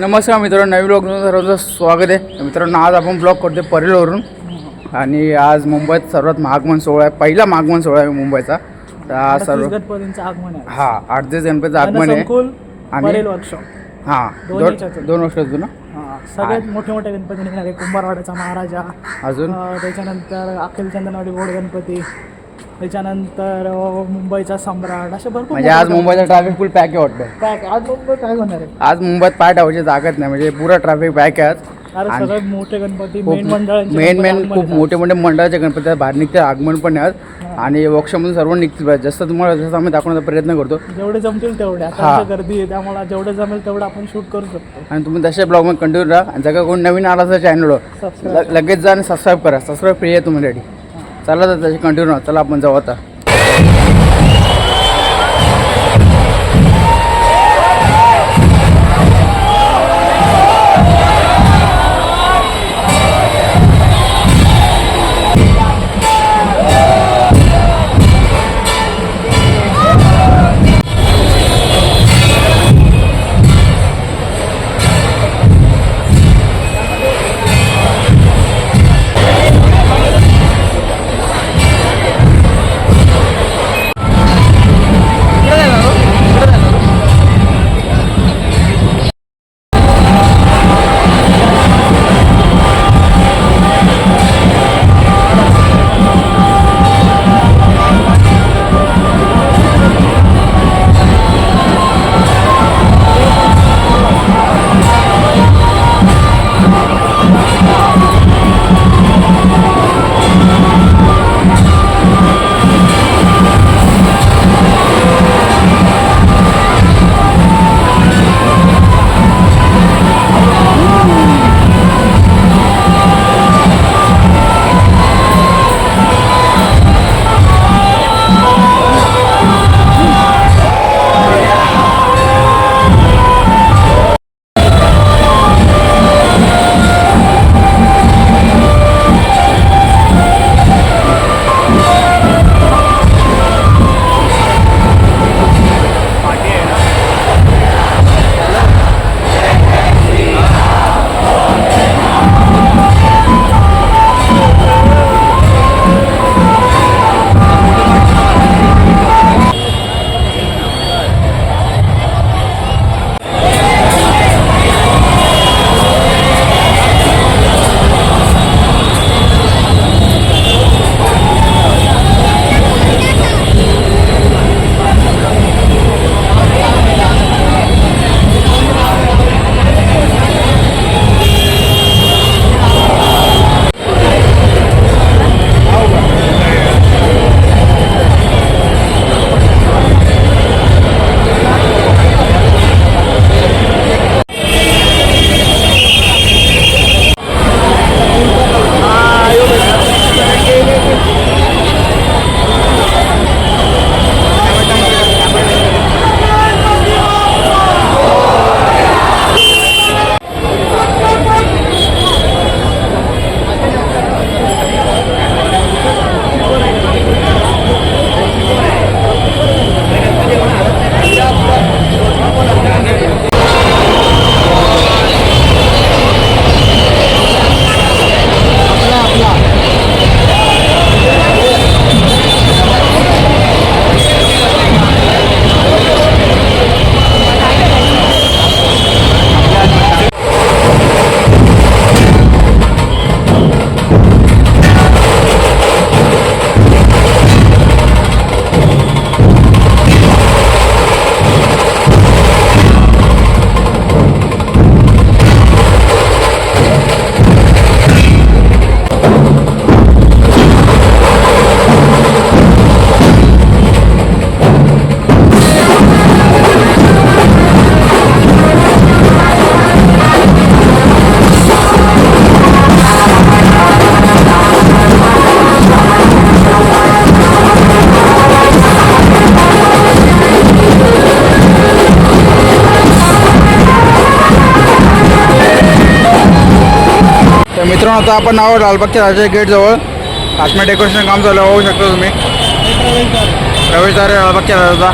नमस्कार मित्रांनो, नवीन ब्लॉगमध्ये सर्वांचं स्वागत आहे. मित्रांनो, आज आपण ब्लॉग करतो परेलवरून आणि आज मुंबईत सर्वात आगमन सोहळा आहे. पहिला आगमन सोहळा आहे मुंबईचा. तर आज सर्व गणपतींचं आगमन आहे. हां, 8 दिवस गणपतीचं आगमन आहे आणि वर्कशॉप हां, दोन वर्षातून सगळ्यात मोठे गणपती निघणारे. कुंभारवाड्याचा महाराजा, अजून त्याच्यानंतर अखिल चंदनवाडी गोड गणपती, त्याच्यानंतर मुंबईचा सम्राट, असे भरपूर. म्हणजे आज मुंबईचा ट्रॅफिक फुल पॅक आहे वाटतं. पॅक आज मुंबई काय होणार आहे? आज मुंबईत पाय ठेवायची जागाच नाही, म्हणजे पुरा ट्रॅफिक पॅक आहे आज. अरे सगळ्यात मोठे गणपती, मेन खूप मोठे मंडळाचे गणपती बाहेर निघते. आगमन पण आहे आज आणि वर्कशॉपमधून सर्व निघतील. जसं तुम्हाला जसं आम्ही दाखवण्याचा प्रयत्न करतो, जेवढे जमतील तेवढे. आता गर्दी आहे त्यामुळे जेवढे जमेल तेवढं आपण शूट करू शकतो. आणि तुम्ही तशा ब्लॉगमध्ये कंटिन्यू राहा. आणि जर कोण नवीन आला तर चॅनलवर लगेच जा आणि सबस्क्राईब करा. सबस्क्राईब फ्री आहे तुम्ही रेडी. चला तर तसे कंटिन्यू राहा. चला आपण जाऊ आता. मित्रांनो, आता आपण आहोत लालबागच्या राजा गेटजवळ. आतमध्ये डेकोरेशन काम चालू होऊ शकतो तुम्ही. प्रवेशद्वार लालबागच्या राजाचा.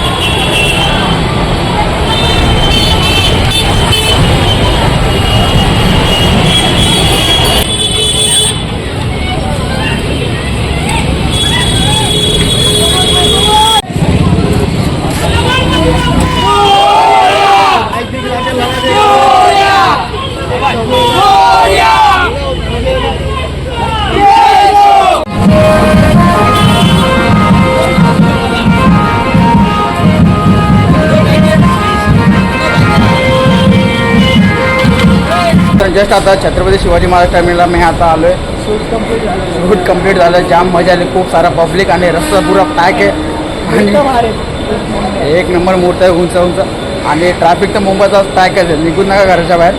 जस्ट आता छत्रपती शिवाजी महाराज टर्मिनलला मी आता आलो आहे. शूट कंप्लीट झालं. शूट कंप्लीट झालं. जाम मजा आली. खूप सारा पब्लिक आणि रस्ता पुरा पॅक आहे एकदम आणि भारी. एक नंबर मूर्त आहे उंच उंच. आणि ट्रॅफिक तर मुंबईचा पॅकच आहे. निघून नका घराच्या बाहेर.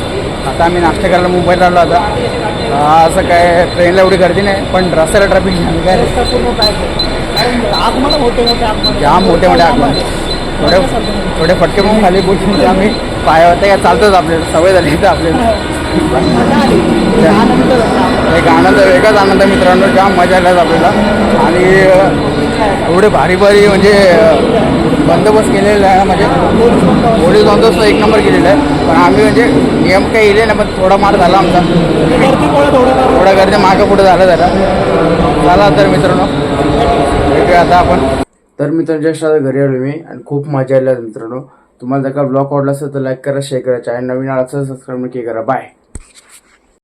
आता आम्ही नाश्ता करायला मुंबईला आलो. आता असं काय ट्रेनला एवढी गर्दी नाही पण रस्त्याला ट्रॅफिक झालं काय रस्ता पूर्ण पॅक आहे. कारण आगमन मोठे आगमन. जाम मोठे आगमन. थोडे फटके मग खाली बोलून आम्ही पाय होते का चालतोच आपल्याला सवय झाली तर आपल्याला. मजा आली. आनंद झाला. एक आनंद वेगळाच आनंद मित्रांनो. जाम मजा आला आपल्याला. आणि एवढे भारी भारी म्हणजे बंदोबस्त केलेला आहे. म्हणजे पोलीस बंदोबस्त एक नंबर केलेला आहे. पण आम्ही म्हणजे नियम काही येले ना पण थोडा मार झाला आमचा. गर्दीमुळे थोडा गर्दी मागं पुढं झालं जरा. चला तर मित्रांनो भेटूया आता आपण. तर मित्रांनो जस्ट आता घरी आलो मी आणि खूप मजा आली मित्रांनो. तुम्हाला जर का ब्लॉग आवडला असेल तर लाईक करा, शेअर करा. चॅनल नवीन आला असेल सबस्क्राईब नक्की करा. बाय.